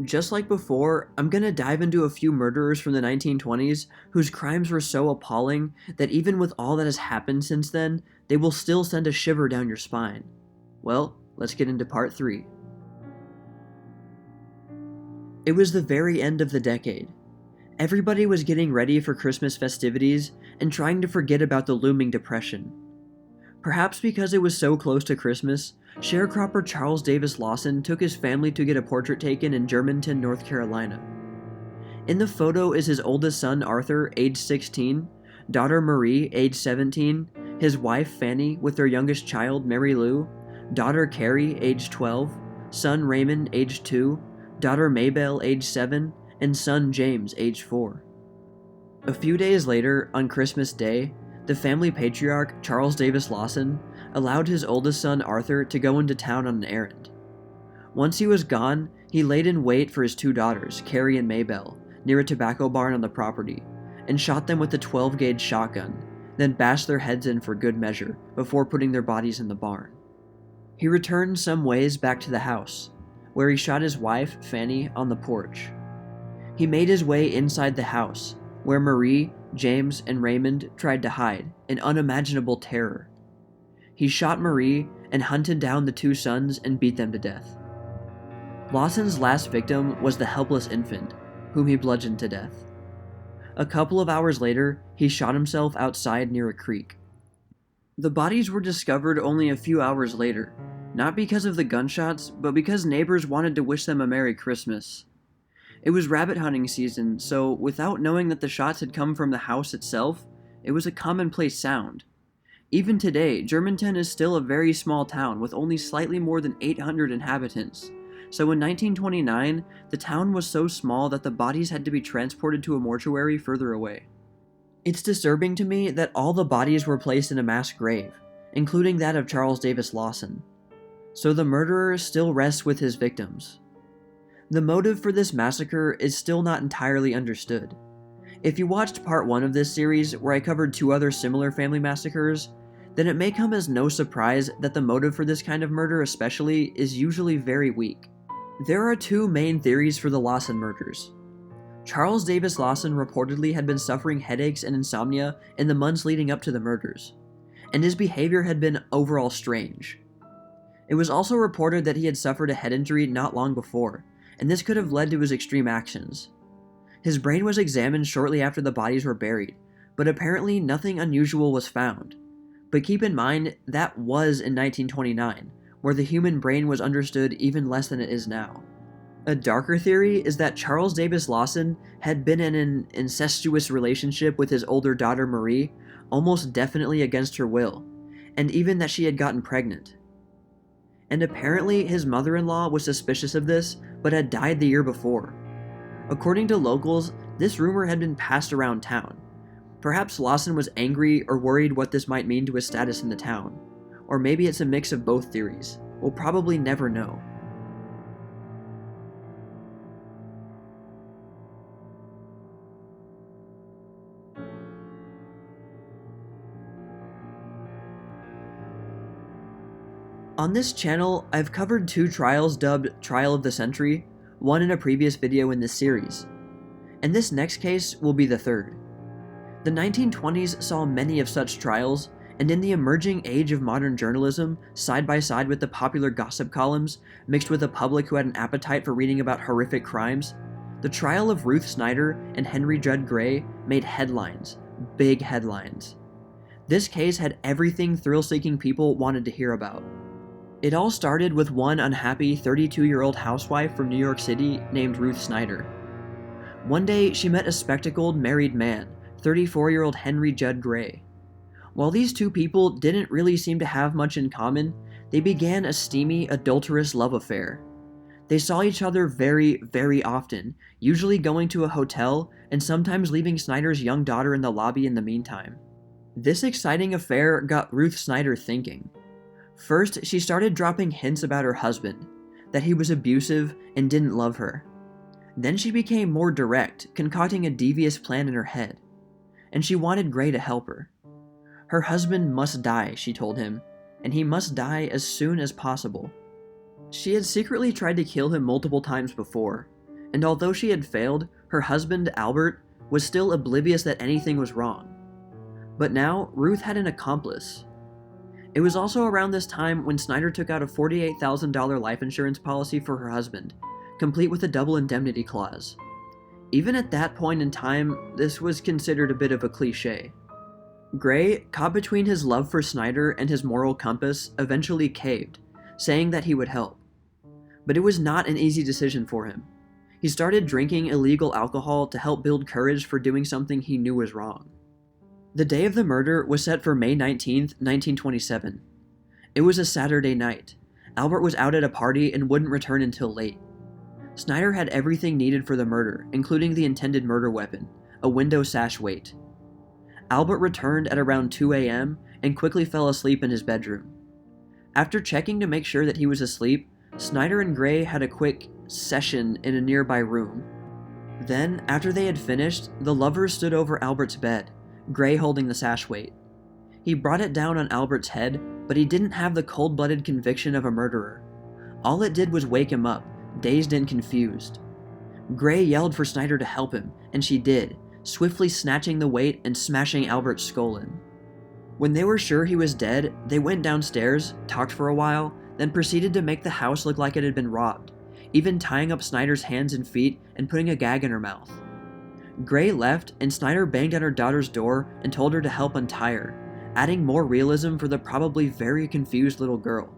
Just like before, I'm gonna dive into a few murderers from the 1920s whose crimes were so appalling that even with all that has happened since then, they will still send a shiver down your spine. Well, let's get into part 3. It was the very end of the decade. Everybody was getting ready for Christmas festivities and trying to forget about the looming depression. Perhaps because it was so close to Christmas, sharecropper Charles Davis Lawson took his family to get a portrait taken in Germantown, North Carolina. In the photo is his oldest son Arthur, age 16, daughter Marie, age 17, his wife Fanny with their youngest child Mary Lou, daughter Carrie, age 12, son Raymond, age 2, daughter Maybelle, age 7, and son James, age 4. A few days later, on Christmas Day, the family patriarch, Charles Davis Lawson, allowed his oldest son Arthur to go into town on an errand. Once he was gone, he laid in wait for his two daughters, Carrie and Maybelle, near a tobacco barn on the property, and shot them with a 12-gauge shotgun, then bashed their heads in for good measure before putting their bodies in the barn. He returned some ways back to the house, where he shot his wife, Fanny, on the porch. He made his way inside the house, where Marie, James, and Raymond tried to hide, in unimaginable terror. He shot Marie and hunted down the two sons and beat them to death. Lawson's last victim was the helpless infant, whom he bludgeoned to death. A couple of hours later, he shot himself outside near a creek. The bodies were discovered only a few hours later, not because of the gunshots, but because neighbors wanted to wish them a Merry Christmas. It was rabbit hunting season, so without knowing that the shots had come from the house itself, it was a commonplace sound. Even today, Germantown is still a very small town with only slightly more than 800 inhabitants. So in 1929, the town was so small that the bodies had to be transported to a mortuary further away. It's disturbing to me that all the bodies were placed in a mass grave, including that of Charles Davis Lawson. So the murderer still rests with his victims. The motive for this massacre is still not entirely understood. If you watched part 1 of this series, where I covered 2 other similar family massacres, then it may come as no surprise that the motive for this kind of murder especially is usually very weak. There are 2 main theories for the Lawson murders. Charles Davis Lawson reportedly had been suffering headaches and insomnia in the months leading up to the murders, and his behavior had been overall strange. It was also reported that he had suffered a head injury not long before, and this could have led to his extreme actions. His brain was examined shortly after the bodies were buried, but apparently nothing unusual was found. But keep in mind, that was in 1929, where the human brain was understood even less than it is now. A darker theory is that Charles Davis Lawson had been in an incestuous relationship with his older daughter Marie, almost definitely against her will, and even that she had gotten pregnant. And apparently his mother-in-law was suspicious of this, but had died the year before. According to locals, this rumor had been passed around town. Perhaps Lawson was angry or worried what this might mean to his status in the town. Or maybe it's a mix of both theories. We'll probably never know. On this channel, I've covered 2 trials dubbed Trial of the Century, one in a previous video in this series. And this next case will be the 3rd. The 1920s saw many of such trials, and in the emerging age of modern journalism, side by side with the popular gossip columns, mixed with a public who had an appetite for reading about horrific crimes, the trial of Ruth Snyder and Henry Judd Gray made headlines, big headlines. This case had everything thrill-seeking people wanted to hear about. It all started with one unhappy 32-year-old housewife from New York City named Ruth Snyder. One day, she met a spectacled married man, 34-year-old Henry Judd Gray. While these two people didn't really seem to have much in common, they began a steamy, adulterous love affair. They saw each other very, very often, usually going to a hotel and sometimes leaving Snyder's young daughter in the lobby in the meantime. This exciting affair got Ruth Snyder thinking. First, she started dropping hints about her husband, that he was abusive and didn't love her. Then she became more direct, concocting a devious plan in her head. And she wanted Gray to help her. Her husband must die, she told him, and he must die as soon as possible. She had secretly tried to kill him multiple times before, and although she had failed, her husband, Albert, was still oblivious that anything was wrong. But now, Ruth had an accomplice. It was also around this time when Snyder took out a $48,000 life insurance policy for her husband, complete with a double indemnity clause. Even at that point in time, this was considered a bit of a cliché. Gray, caught between his love for Snyder and his moral compass, eventually caved, saying that he would help. But it was not an easy decision for him. He started drinking illegal alcohol to help build courage for doing something he knew was wrong. The day of the murder was set for May 19th, 1927. It was a Saturday night. Albert was out at a party and wouldn't return until late. Snyder had everything needed for the murder, including the intended murder weapon, a window sash weight. Albert returned at around 2 a.m. and quickly fell asleep in his bedroom. After checking to make sure that he was asleep, Snyder and Gray had a quick session in a nearby room. Then, after they had finished, the lovers stood over Albert's bed, Gray holding the sash weight. He brought it down on Albert's head, but he didn't have the cold-blooded conviction of a murderer. All it did was wake him up, dazed and confused. Gray yelled for Snyder to help him, and she did, swiftly snatching the weight and smashing Albert's skull in. When they were sure he was dead, they went downstairs, talked for a while, then proceeded to make the house look like it had been robbed, even tying up Snyder's hands and feet and putting a gag in her mouth. Gray left, and Snyder banged on her daughter's door and told her to help untie her, adding more realism for the probably very confused little girl.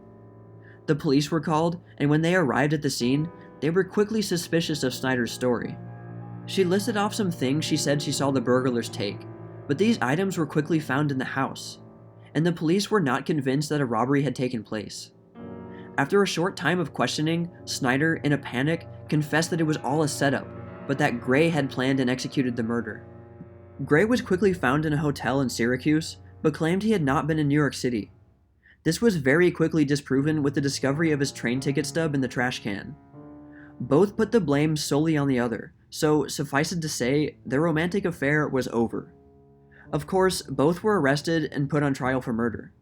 The police were called, and when they arrived at the scene, they were quickly suspicious of Snyder's story. She listed off some things she said she saw the burglars take, but these items were quickly found in the house, and the police were not convinced that a robbery had taken place. After a short time of questioning, Snyder, in a panic, confessed that it was all a setup, but that Gray had planned and executed the murder. Gray was quickly found in a hotel in Syracuse, but claimed he had not been in New York City. This was very quickly disproven with the discovery of his train ticket stub in the trash can. Both put the blame solely on the other, so suffice it to say, their romantic affair was over. Of course, both were arrested and put on trial for murder.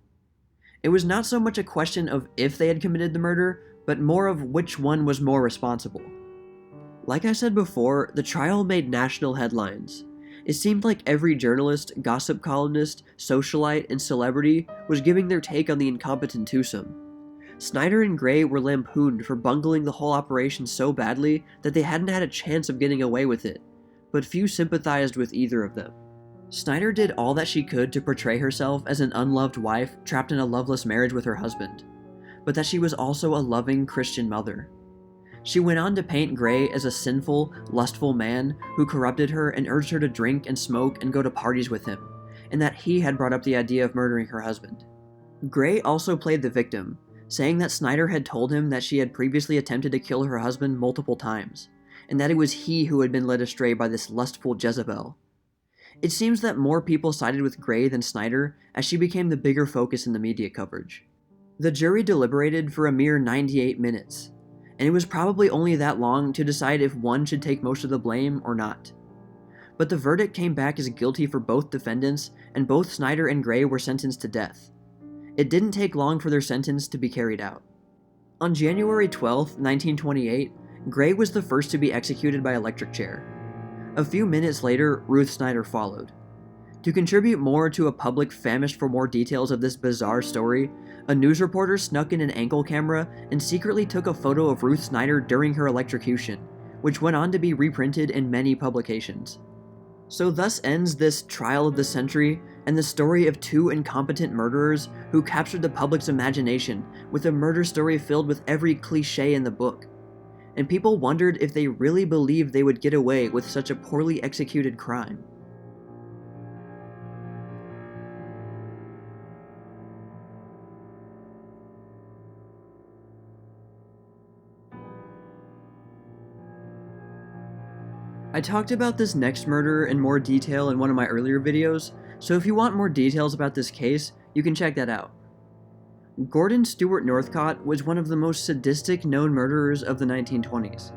It was not so much a question of if they had committed the murder, but more of which one was more responsible. Like I said before, the trial made national headlines. It seemed like every journalist, gossip columnist, socialite, and celebrity was giving their take on the incompetent twosome. Snyder and Gray were lampooned for bungling the whole operation so badly that they hadn't had a chance of getting away with it, but few sympathized with either of them. Snyder did all that she could to portray herself as an unloved wife trapped in a loveless marriage with her husband, but that she was also a loving Christian mother. She went on to paint Gray as a sinful, lustful man who corrupted her and urged her to drink and smoke and go to parties with him, and that he had brought up the idea of murdering her husband. Gray also played the victim, saying that Snyder had told him that she had previously attempted to kill her husband multiple times, and that it was he who had been led astray by this lustful Jezebel. It seems that more people sided with Gray than Snyder, as she became the bigger focus in the media coverage. The jury deliberated for a mere 98 minutes, and it was probably only that long to decide if one should take most of the blame or not. But the verdict came back as guilty for both defendants, and both Snyder and Gray were sentenced to death. It didn't take long for their sentence to be carried out. On January 12, 1928, Gray was the first to be executed by electric chair. A few minutes later, Ruth Snyder followed. To contribute more to a public famished for more details of this bizarre story, a news reporter snuck in an ankle camera and secretly took a photo of Ruth Snyder during her electrocution, which went on to be reprinted in many publications. So thus ends this trial of the century and the story of two incompetent murderers who captured the public's imagination with a murder story filled with every cliché in the book. And people wondered if they really believed they would get away with such a poorly executed crime. I talked about this next murder in more detail in one of my earlier videos, so if you want more details about this case, you can check that out. Gordon Stewart Northcott was one of the most sadistic known murderers of the 1920s.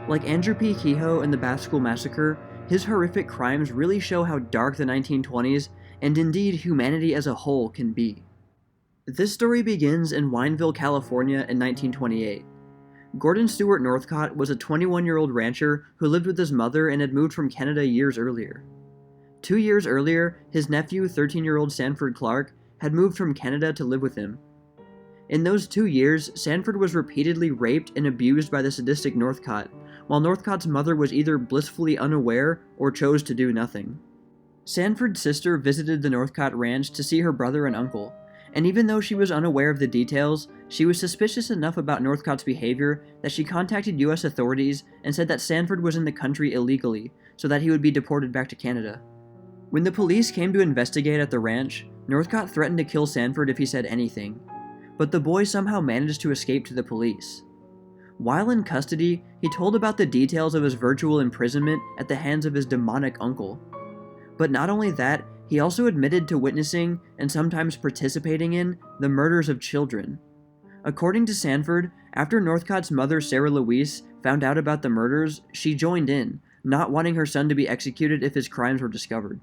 Like Andrew P. Kehoe and the Bath School Massacre, his horrific crimes really show how dark the 1920s, and indeed humanity as a whole, can be. This story begins in Wineville, California in 1928. Gordon Stewart Northcott was a 21-year-old rancher who lived with his mother and had moved from Canada years earlier. 2 years earlier, his nephew, 13-year-old Sanford Clark, had moved from Canada to live with him. In those 2 years, Sanford was repeatedly raped and abused by the sadistic Northcott, while Northcott's mother was either blissfully unaware or chose to do nothing. Sanford's sister visited the Northcott ranch to see her brother and uncle, and even though she was unaware of the details, she was suspicious enough about Northcott's behavior that she contacted U.S. authorities and said that Sanford was in the country illegally, so that he would be deported back to Canada. When the police came to investigate at the ranch, Northcott threatened to kill Sanford if he said anything, but the boy somehow managed to escape to the police. While in custody, he told about the details of his virtual imprisonment at the hands of his demonic uncle. But not only that, he also admitted to witnessing, and sometimes participating in, the murders of children. According to Sanford, after Northcott's mother, Sarah Louise, found out about the murders, she joined in, not wanting her son to be executed if his crimes were discovered.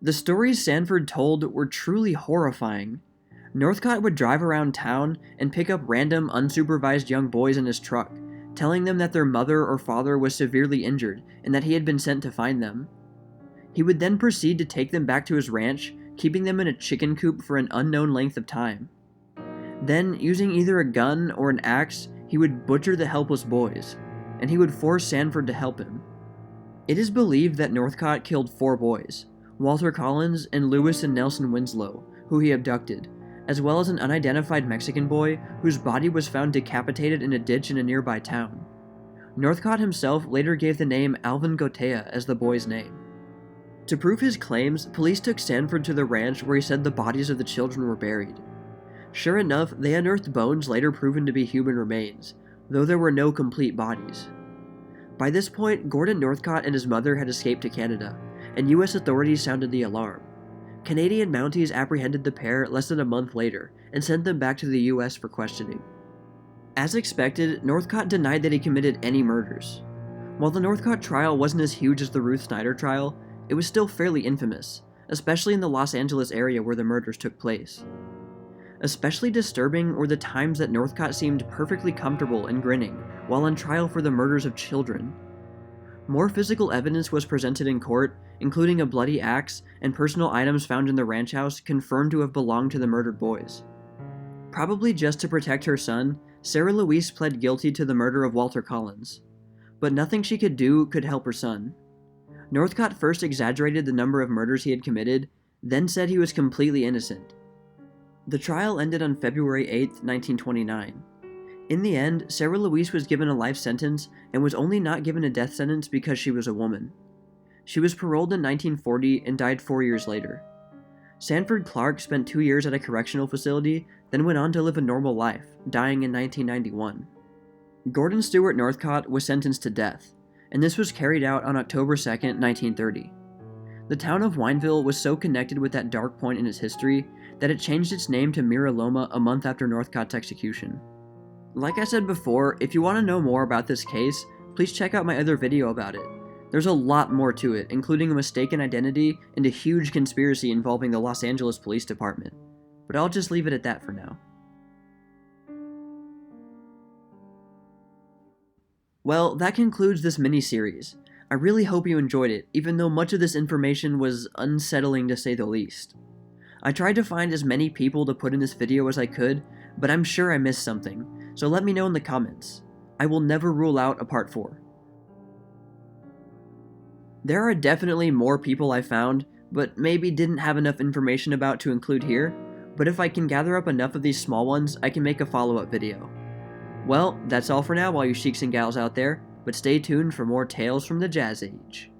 The stories Sanford told were truly horrifying. Northcott would drive around town and pick up random, unsupervised young boys in his truck, telling them that their mother or father was severely injured and that he had been sent to find them. He would then proceed to take them back to his ranch, keeping them in a chicken coop for an unknown length of time. Then, using either a gun or an axe, he would butcher the helpless boys, and he would force Sanford to help him. It is believed that Northcott killed 4 boys, Walter Collins and Lewis and Nelson Winslow, who he abducted, as well as an unidentified Mexican boy whose body was found decapitated in a ditch in a nearby town. Northcott himself later gave the name Alvin Gotea as the boy's name. To prove his claims, police took Sanford to the ranch where he said the bodies of the children were buried. Sure enough, they unearthed bones later proven to be human remains, though there were no complete bodies. By this point, Gordon Northcott and his mother had escaped to Canada, and U.S. authorities sounded the alarm. Canadian Mounties apprehended the pair less than a month later and sent them back to the U.S. for questioning. As expected, Northcott denied that he committed any murders. While the Northcott trial wasn't as huge as the Ruth Snyder trial, it was still fairly infamous, especially in the Los Angeles area where the murders took place. Especially disturbing were the times that Northcott seemed perfectly comfortable and grinning while on trial for the murders of children. More physical evidence was presented in court, including a bloody axe and personal items found in the ranch house confirmed to have belonged to the murdered boys. Probably just to protect her son, Sarah Louise pled guilty to the murder of Walter Collins. But nothing she could do could help her son. Northcott first exaggerated the number of murders he had committed, then said he was completely innocent. The trial ended on February 8, 1929. In the end, Sarah Louise was given a life sentence and was only not given a death sentence because she was a woman. She was paroled in 1940 and died 4 years later. Sanford Clark spent 2 years at a correctional facility, then went on to live a normal life, dying in 1991. Gordon Stewart Northcott was sentenced to death, and this was carried out on October 2, 1930. The town of Wineville was so connected with that dark point in its history that it changed its name to Mira Loma a month after Northcott's execution. Like I said before, if you want to know more about this case, please check out my other video about it. There's a lot more to it, including a mistaken identity and a huge conspiracy involving the Los Angeles Police Department. But I'll just leave it at that for now. Well, that concludes this mini-series. I really hope you enjoyed it, even though much of this information was unsettling to say the least. I tried to find as many people to put in this video as I could, but I'm sure I missed something, so let me know in the comments. I will never rule out a part 4. There are definitely more people I found, but maybe didn't have enough information about to include here, but if I can gather up enough of these small ones, I can make a follow-up video. Well, that's all for now, all you sheiks and gals out there, but stay tuned for more tales from the Jazz Age.